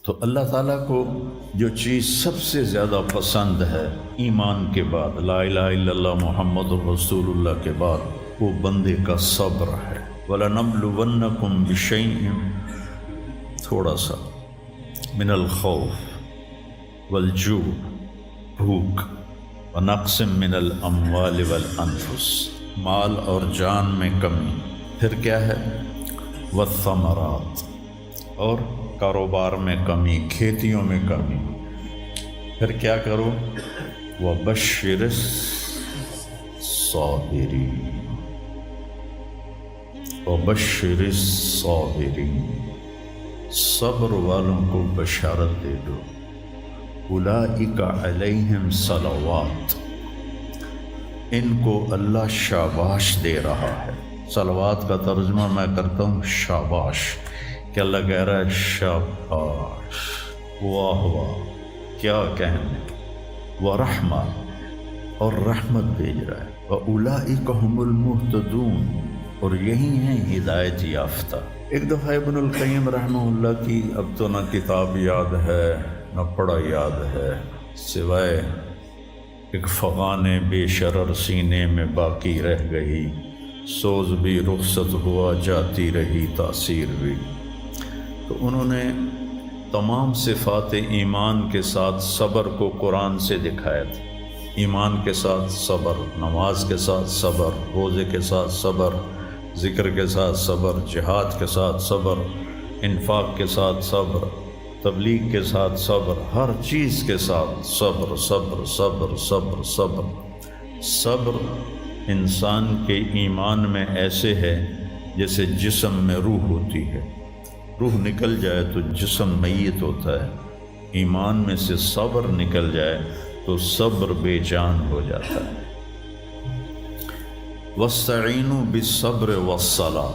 تو اللہ تعالیٰ کو جو چیز سب سے زیادہ پسند ہے ایمان کے بعد، لا الہ الا اللہ محمد رسول اللہ کے بعد، وہ بندے کا صبر ہے۔ وَلَنَبْلُوَنَّكُمْ بِشَيْءٍ، تھوڑا سا، من الخوف والجوع، بھوک، ونقص من الاموال والانفس، مال اور جان میں کمی، پھر کیا ہے، والثمرات، اور کاروبار میں کمی، کھیتیوں میں کمی، پھر کیا کرو، وَبَشِّرِ الصَّابِرِينَ، وَبَشِّرِ الصَّابِرِينَ، صبر والوں کو بشارت دے دو۔ اولئک علیہم صلوات، ان کو اللہ شاباش دے رہا ہے۔ صلوات کا ترجمہ میں کرتا ہوں شاباش، کہ اللہ کہہ رہا ہے شاباش، واہ واہ، کیا کہنے، ورحمہ، اور رحمت بھیج رہا ہے، وَأُولَئِكَ هُمُ الْمُهْتَدُونَ، اور یہی ہیں ہدایت یافتہ۔ ایک دفعہ ابن القیم رحمہ اللہ کی اب تو نہ کتاب یاد ہے نہ پڑھا یاد ہے، سوائے ایک فغان بے شرر سینے میں باقی رہ گئی، سوز بھی رخصت ہوا جاتی رہی تاثیر بھی۔ تو انہوں نے تمام صفات ایمان کے ساتھ صبر کو قرآن سے دکھایا تھا۔ ایمان کے ساتھ صبر، نماز کے ساتھ صبر، روزے کے ساتھ صبر، ذکر کے ساتھ صبر، جہاد کے ساتھ صبر، انفاق کے ساتھ صبر، تبلیغ کے ساتھ صبر، ہر چیز کے ساتھ صبر صبر صبر صبر صبر۔ صبر انسان کے ایمان میں ایسے ہے جیسے جسم میں روح ہوتی ہے، روح نکل جائے تو جسم میت ہوتا ہے، ایمان میں سے صبر نکل جائے تو صبر بے جان ہو جاتا ہے۔ وَاسْتَعِینُوا بِالصَّبْرِ وَالصَّلَاةِ،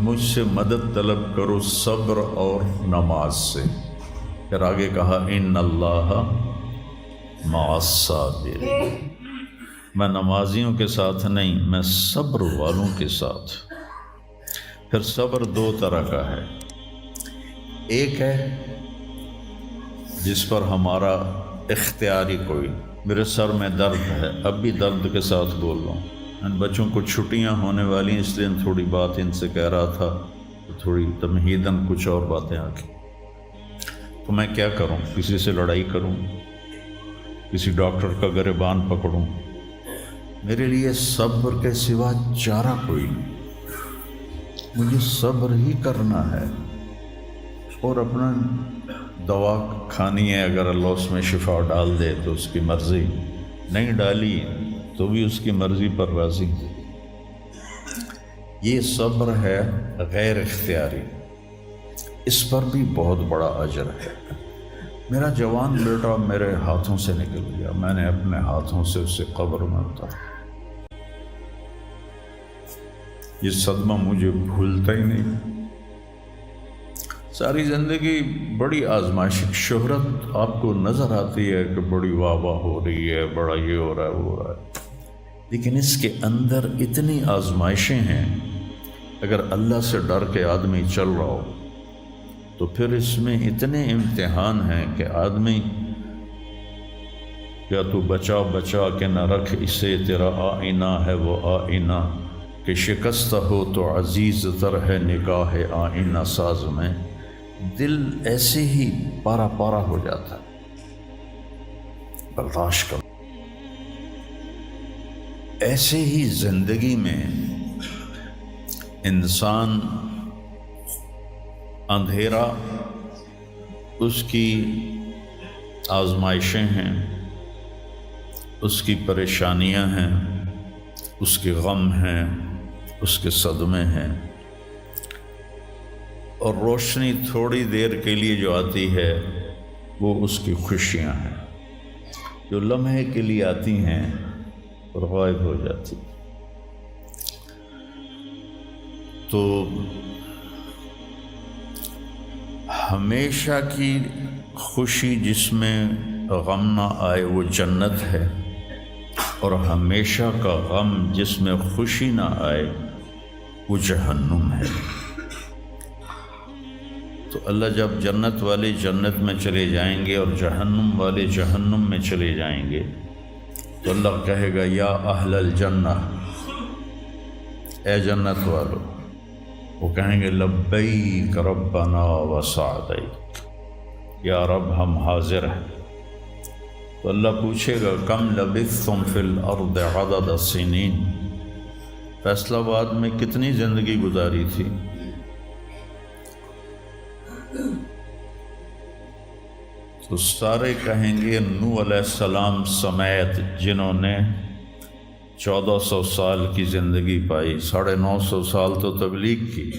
مجھ سے مدد طلب کرو صبر اور نماز سے۔ پھر آگے کہا ان اللہ مع الصابرین، میں نمازیوں کے ساتھ نہیں، میں صبر والوں کے ساتھ۔ پھر صبر دو طرح کا ہے، ایک ہے جس پر ہمارا اختیاری کوئی، میرے سر میں درد ہے، اب بھی درد کے ساتھ بول رہا ہوں، ان بچوں کو چھٹیاں ہونے والی اس لیے تھوڑی بات ان سے کہہ رہا تھا، تو تھوڑی تمہیداً کچھ اور باتیں آ گئی، تو میں کیا کروں، کسی سے لڑائی کروں، کسی ڈاکٹر کا گریبان پکڑوں؟ میرے لیے صبر کے سوا چارہ کوئی نہیں، مجھے صبر ہی کرنا ہے، اور اپنا دوا کھانی ہے، اگر اللہ اس میں شفا ڈال دے تو اس کی مرضی، نہیں ڈالی تو بھی اس کی مرضی پر راضی۔ یہ صبر ہے غیر اختیاری، اس پر بھی بہت بڑا اجر ہے۔ میرا جوان بیٹا میرے ہاتھوں سے نکل گیا، میں نے اپنے ہاتھوں سے اسے قبر میں اتارا، یہ صدمہ مجھے بھولتا ہی نہیں۔ ساری زندگی بڑی آزمائش، شہرت آپ کو نظر آتی ہے کہ بڑی واہ واہ ہو رہی ہے، بڑا یہ ہو رہا ہے وہ ہو رہا ہے، لیکن اس کے اندر اتنی آزمائشیں ہیں، اگر اللہ سے ڈر کے آدمی چل رہا ہو تو پھر اس میں اتنے امتحان ہیں کہ آدمی کیا تو بچا بچا کے نہ رکھ اسے، تیرا آئینہ ہے وہ آئینہ، کہ شکستہ ہو تو عزیز تر ہے نگاہ آئینہ ساز میں۔ دل ایسے ہی پارا پارا ہو جاتا ہے، برداشت کرو۔ ایسے ہی زندگی میں انسان اندھیرا اس کی آزمائشیں ہیں، اس کی پریشانیاں ہیں، اس کے غم ہیں، اس کے صدمے ہیں، اور روشنی تھوڑی دیر کے لیے جو آتی ہے وہ اس کی خوشیاں ہیں، جو لمحے کے لیے آتی ہیں اور غائب ہو جاتی۔ تو ہمیشہ کی خوشی جس میں غم نہ آئے وہ جنت ہے، اور ہمیشہ کا غم جس میں خوشی نہ آئے وہ جہنم ہے۔ تو اللہ جب جنت والے جنت میں چلے جائیں گے اور جہنم والے جہنم میں چلے جائیں گے تو اللہ کہے گا یا اہل الجنہ، اے جنت والو، وہ کہیں گے لبیک ربنا وسعدیک، یا رب ہم حاضر ہیں۔ تو اللہ پوچھے گا کم لبثتم فی الارض عدد السنین، فیصل آباد میں کتنی زندگی گزاری تھی؟ تو سارے کہیں گے نوح علیہ السلام سمیت جنہوں نے 1400 سال کی زندگی پائی، 950 سال تو تبلیغ کی،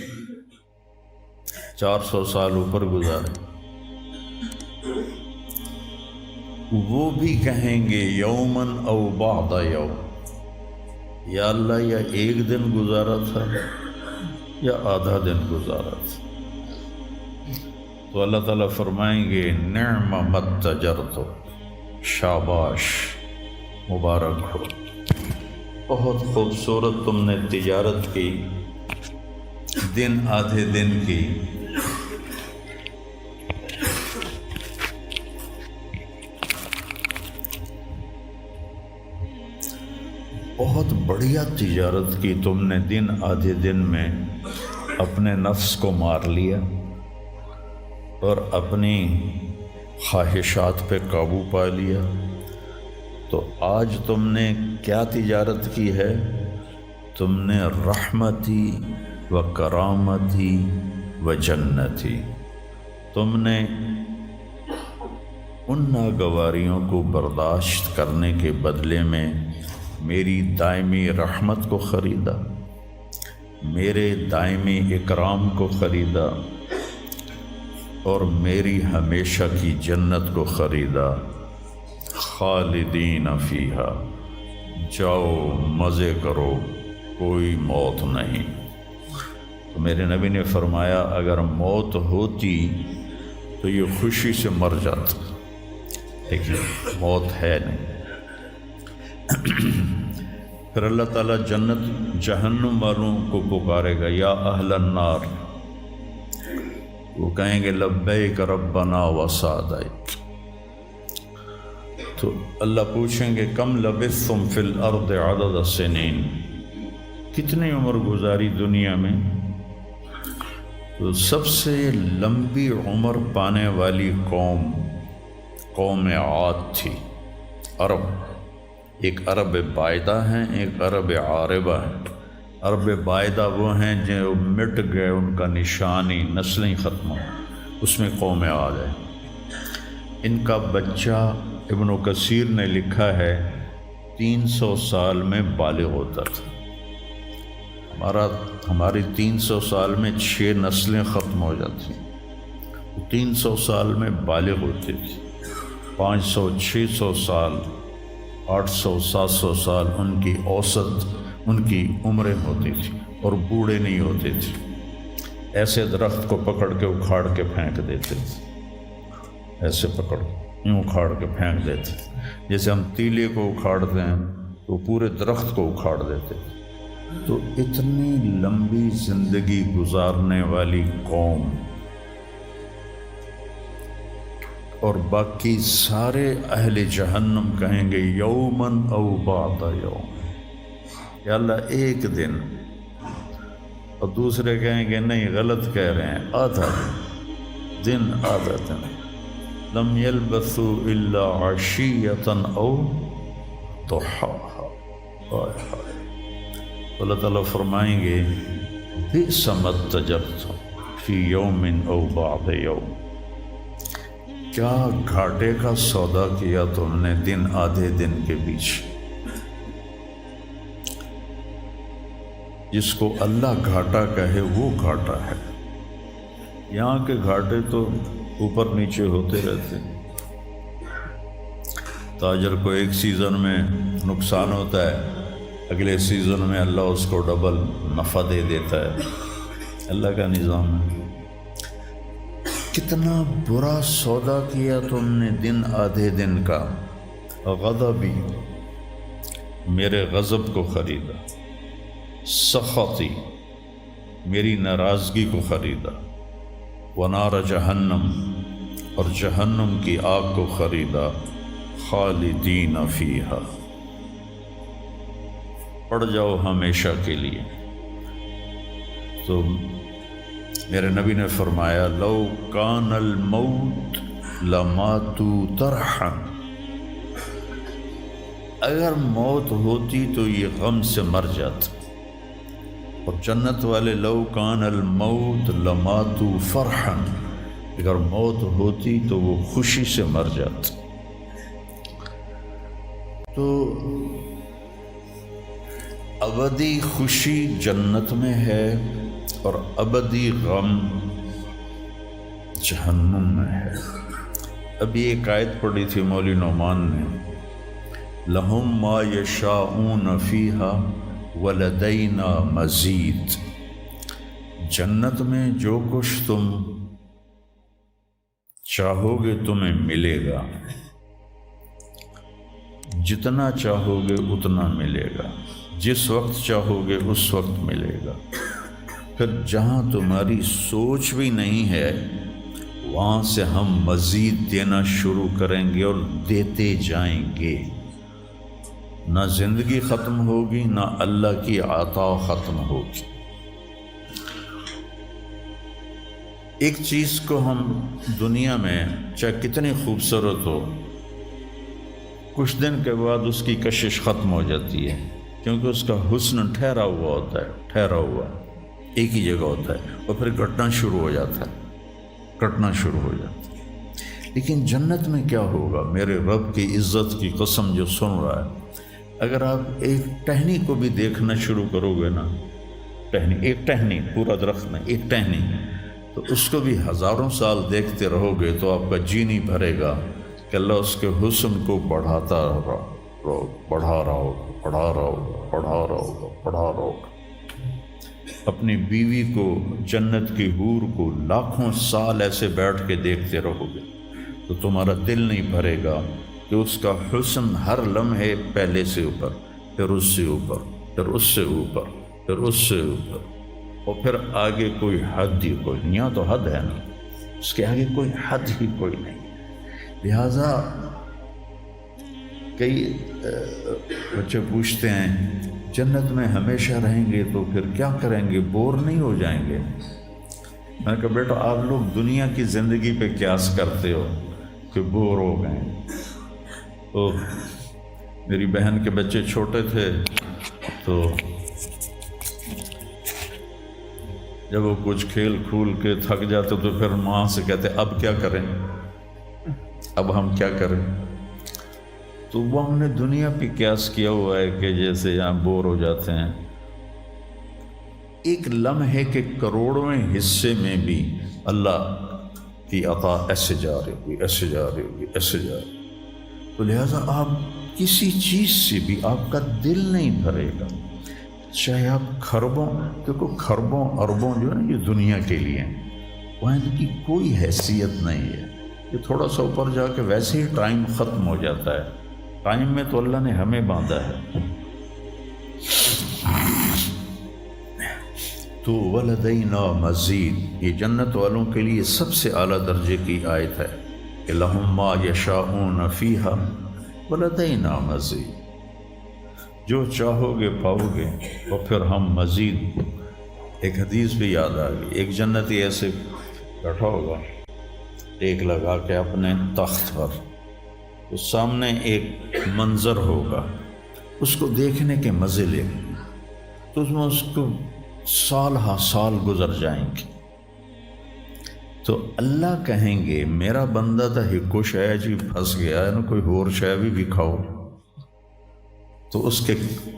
400 سال اوپر گزارے، وہ بھی کہیں گے یومن او بعد یوم، یا اللہ یا ایک دن گزارا تھا یا آدھا دن گزارا تھا۔ تو اللہ تعالیٰ فرمائیں گے نعم متجرت، شاباش، مبارک ہو، بہت خوبصورت تم نے تجارت کی، دن آدھے دن کی، بہت بڑھیا تجارت کی تم نے، دن آدھے دن میں اپنے نفس کو مار لیا اور اپنی خواہشات پہ قابو پا لیا۔ تو آج تم نے کیا تجارت کی ہے؟ تم نے رحمتی و کرامتی و جنتی، تم نے ان ناگواریوں کو برداشت کرنے کے بدلے میں میری دائمی رحمت کو خریدا، میرے دائمی اکرام کو خریدا اور میری ہمیشہ کی جنت کو خریدا۔ خالدین فیہا، جاؤ مزے کرو، کوئی موت نہیں۔ تو میرے نبی نے فرمایا اگر موت ہوتی تو یہ خوشی سے مر جاتا، لیکن موت ہے نہیں۔ پھر اللہ تعالیٰ جنت جہنم والوں کو پکارے گا یا اہل النار، وہ کہیں گے لبیک ربنا وسعدیک۔ تو اللہ پوچھیں گے کم لبثتم فی الارض عدد السنین، کتنی عمر گزاری دنیا میں؟ تو سب سے لمبی عمر پانے والی قوم عاد تھی، عرب۔ ایک عرب بائدہ ہیں، ایک عرب عاربہ ہیں۔ عرب بائدہ وہ ہیں جو مٹ گئے، ان کا نشانی نسلیں ختم ہو، اس میں قوم عاد ہے۔ ان کا بچہ ابن کثیر نے لکھا ہے 300 سال میں بالغ ہوتا تھا۔ ہماری 300 سال میں 6 نسلیں ختم ہو جاتی، 300 سال میں بالغ ہوتی تھی۔ 500 600 سال 800 700 سال ان کی اوسط ان کی عمریں ہوتی تھی اور بوڑھے نہیں ہوتے تھے۔ ایسے درخت کو پکڑ کے اکھاڑ کے پھینک دیتے تھے، ایسے پکڑ یوں اکھاڑ کے پھینک دیتے تھے، جیسے ہم تیلے کو اکھاڑتے ہیں تو پورے درخت کو اکھاڑ دیتے تھے۔ تو اتنی لمبی زندگی گزارنے والی قوم، اور باقی سارے اہل جہنم کہیں گے یومن او بعد یوم، یا اللہ ایک دن، اور دوسرے کہیں گے نہیں غلط کہہ رہے ہیں، آدھا دن، آدھا دن۔ لم یلبثوا الا عشیۃ او ضحاہا۔ اللہ تعالیٰ فرمائیں گے بئس ما اتجرتم فی یوم او بعد یوم، کیا گھاٹے کا سودا کیا تم نے دن آدھے دن کے بیچ۔ جس کو اللہ گھاٹا کہے وہ گھاٹا ہے، یہاں کے گھاٹے تو اوپر نیچے ہوتے رہتے ہیں۔ تاجر کو ایک سیزن میں نقصان ہوتا ہے، اگلے سیزن میں اللہ اس کو ڈبل نفع دے دیتا ہے، اللہ کا نظام ہے۔ کتنا برا سودا کیا تم نے دن آدھے دن کا۔ غضبی، میرے غضب کو خریدا، سخطی، میری ناراضگی کو خریدا، ونار جہنم، اور جہنم کی آگ کو خریدا، خالدین فیہا، پڑ جاؤ ہمیشہ کے لیے۔ تو میرے نبی نے فرمایا لو کان الموت لماتوا طرحا، اگر موت ہوتی تو یہ غم سے مر جاتا، اور جنت والے لو کان الموت لماتوا فرحا، اگر موت ہوتی تو وہ خوشی سے مر جاتا۔ تو ابدی خوشی جنت میں ہے اور ابدی غم جہنم میں ہے۔ ابھی ایک آیت پڑھی تھی مولوی نعمان نے، لہم ما یشاءون فیہا ولدینا مزید، جنت میں جو کچھ تم چاہو گے تمہیں ملے گا، جتنا چاہو گے اتنا ملے گا، جس وقت چاہو گے اس وقت ملے گا۔ پھر جہاں تمہاری سوچ بھی نہیں ہے وہاں سے ہم مزید دینا شروع کریں گے اور دیتے جائیں گے، نہ زندگی ختم ہوگی نہ اللہ کی عطا ختم ہوگی۔ ایک چیز کو ہم دنیا میں چاہے کتنی خوبصورت ہو، کچھ دن کے بعد اس کی کشش ختم ہو جاتی ہے، کیونکہ اس کا حسن ٹھہرا ہوا ہوتا ہے، ٹھہرا ہوا ایک ہی جگہ ہوتا ہے، اور پھر گھٹنا شروع ہو جاتا ہے، کٹنا شروع ہو جاتا ہے۔ لیکن جنت میں کیا ہوگا؟ میرے رب کی عزت کی قسم جو سن رہا ہے، اگر آپ ایک ٹہنی کو بھی دیکھنا شروع کرو گے نا، ایک ٹہنی، پورا درخت نہیں، ایک ٹہنی، تو اس کو بھی ہزاروں سال دیکھتے رہو گے تو آپ کا جی نہیں بھرے گا کہ اللہ اس کے حسن کو بڑھاتا رہو، بڑھا رہا ہوگا، بڑھا رہا ہوگا، بڑھا رہا ہوگا، بڑھا رہا ہوگا۔ اپنی بیوی کو، جنت کی حور کو لاکھوں سال ایسے بیٹھ کے دیکھتے رہو گے تو تمہارا دل نہیں بھرے گا کہ اس کا حسن ہر لمحے پہلے سے اوپر، پھر اس سے اوپر، پھر اس سے اوپر، پھر اس سے اوپر، اور پھر آگے کوئی حد ہی کوئی نہیں۔ یہاں تو حد ہے نا، اس کے آگے کوئی حد ہی کوئی نہیں۔ لہٰذا کئی بچے پوچھتے ہیں جنت میں ہمیشہ رہیں گے تو پھر کیا کریں گے، بور نہیں ہو جائیں گے؟ میں نے کہا بیٹا آپ لوگ دنیا کی زندگی پہ قیاس کرتے ہو کہ بور ہو گئے۔ تو میری بہن کے بچے چھوٹے تھے تو جب وہ کچھ کھیل کھول کے تھک جاتے تو پھر ماں سے کہتے اب کیا کریں، اب ہم کیا کریں؟ تو وہ ہم نے دنیا پہ قیاس کیا ہوا ہے کہ جیسے یہاں بور ہو جاتے ہیں، ایک لمحے کے کروڑویں حصے میں بھی اللہ کی عطا ایسے جا رہی ہوگی، ایسے جا رہی ہوگی، ایسے جا رہی ہوگی۔ تو لہٰذا آپ کسی چیز سے بھی آپ کا دل نہیں بھرے گا، چاہے آپ خربوں، دیکھو خربوں اربوں جو ہے نا یہ دنیا کے لیے ہیں، وہاں ان کی کوئی حیثیت نہیں ہے۔ یہ تھوڑا سا اوپر جا کے ویسے ہی ٹائم ختم ہو جاتا ہے، ٹائم میں تو اللہ نے ہمیں باندھا ہے۔ تو ولدینا مزید، یہ جنت والوں کے لیے سب سے اعلیٰ درجے کی آیت ہے کہ لہم ما یشاءون فیہا ولدینا مزید، جو چاہو گے پاؤ گے، اور پھر ہم مزید۔ ایک حدیث بھی یاد آ گئی، ایک جنتی ایسے بیٹھا ہوگا ٹیک لگا کے اپنے تخت پر، تو سامنے ایک منظر ہوگا، اس کو دیکھنے کے مزے لے گا، تو اس میں اس کو سال ہا سال گزر جائیں گے۔ تو اللہ کہیں گے میرا بندہ تو ہکو شے جی پھنس گیا ہے نا، کوئی اور شے بھی کھاؤ۔ تو اس کے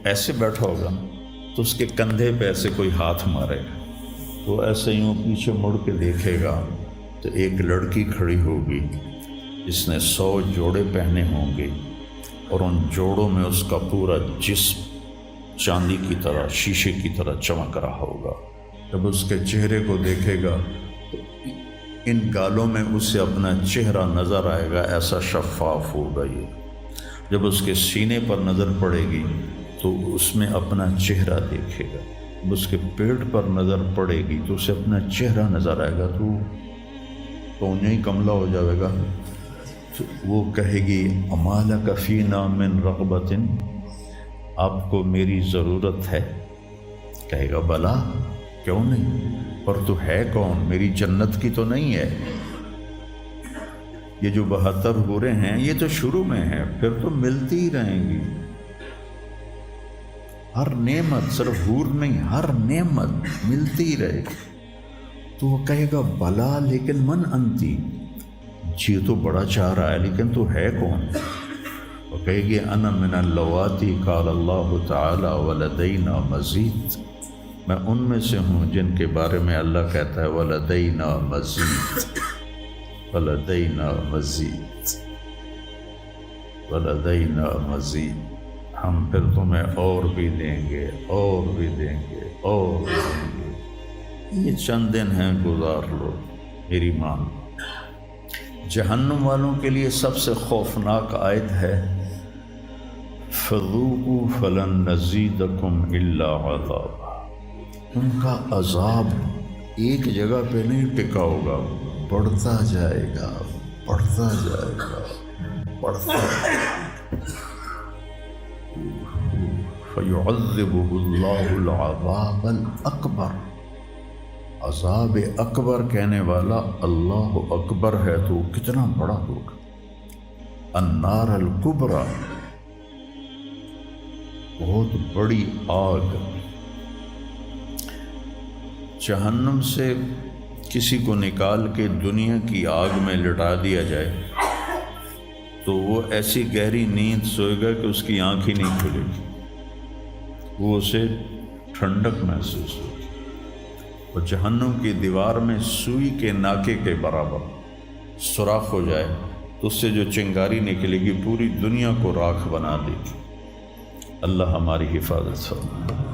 ایسے بیٹھا ہوگا تو اس کے کندھے پہ ایسے کوئی ہاتھ مارے گا، تو ایسے ہی وہ پیچھے مڑ کے دیکھے گا تو ایک لڑکی کھڑی ہوگی جس نے 100 جوڑے پہنے ہوں گے، اور ان جوڑوں میں اس کا پورا جسم چاندی کی طرح، شیشے کی طرح چمک رہا ہوگا۔ جب اس کے چہرے کو دیکھے گا تو ان گالوں میں اسے اپنا چہرہ نظر آئے گا، ایسا شفاف ہوگا یہ۔ جب اس کے سینے پر نظر پڑے گی تو اس میں اپنا چہرہ دیکھے گا، جب اس کے پیٹ پر نظر پڑے گی تو اسے اپنا چہرہ نظر آئے گا، تو تو انہیں ہی کملہ ہو جائے گا. تو وہ کہے گی اما لک فینا من رغبۃ، آپ کو میری ضرورت ہے؟ کہے گا بلا، کیوں نہیں، پر تو ہے کون، میری جنت کی تو نہیں ہے. یہ جو 72 حوریں ہیں یہ تو شروع میں ہیں، پھر تو ملتی ہی رہیں گی. ہر نعمت، صرف حور نہیں، ہر نعمت ملتی ہی رہے گی. تو وہ کہے گا بلا لیکن من انتی، جی تو بڑا چاہ رہا ہے لیکن تو ہے کون؟ وہ کہے گی انا من اللواتی قال اللہ تعالی ولدینا مزید، میں ان میں سے ہوں جن کے بارے میں اللہ کہتا ہے ولدینا مزید، ولدینا مزید، ولدینا مزید، ہم پھر تمہیں اور بھی دیں گے، اور بھی دیں گے، اور بھی دیں گے. یہ چند دن ہیں، گزار لو، میری مان. جہنم والوں کے لیے سب سے خوفناک آیت ہے فذوقوا فلن نزیدکم الا عذابا. ان کا عذاب ایک جگہ پہ نہیں ٹکا ہوگا، بڑھتا جائے گا، بڑھتا جائے گا، بڑھتا جائے گا. فَيُعَذِّبُهُ اللَّهُ الْعَذَابَ الْأَكْبَرَ، عذاب اکبر کہنے والا اللہ اکبر ہے تو کتنا بڑا ہوگا. النار الکبریٰ، بہت بڑی آگ. جہنم سے کسی کو نکال کے دنیا کی آگ میں لٹا دیا جائے تو وہ ایسی گہری نیند سوئے گا کہ اس کی آنکھ ہی نہیں کھلے گی، وہ اسے ٹھنڈک محسوس ہوگی. اور جہنم کی دیوار میں سوئی کے ناکے کے برابر سوراخ ہو جائے تو اس سے جو چنگاری نکلے گی پوری دنیا کو راکھ بنا دے گی. اللہ ہماری حفاظت فرمائے.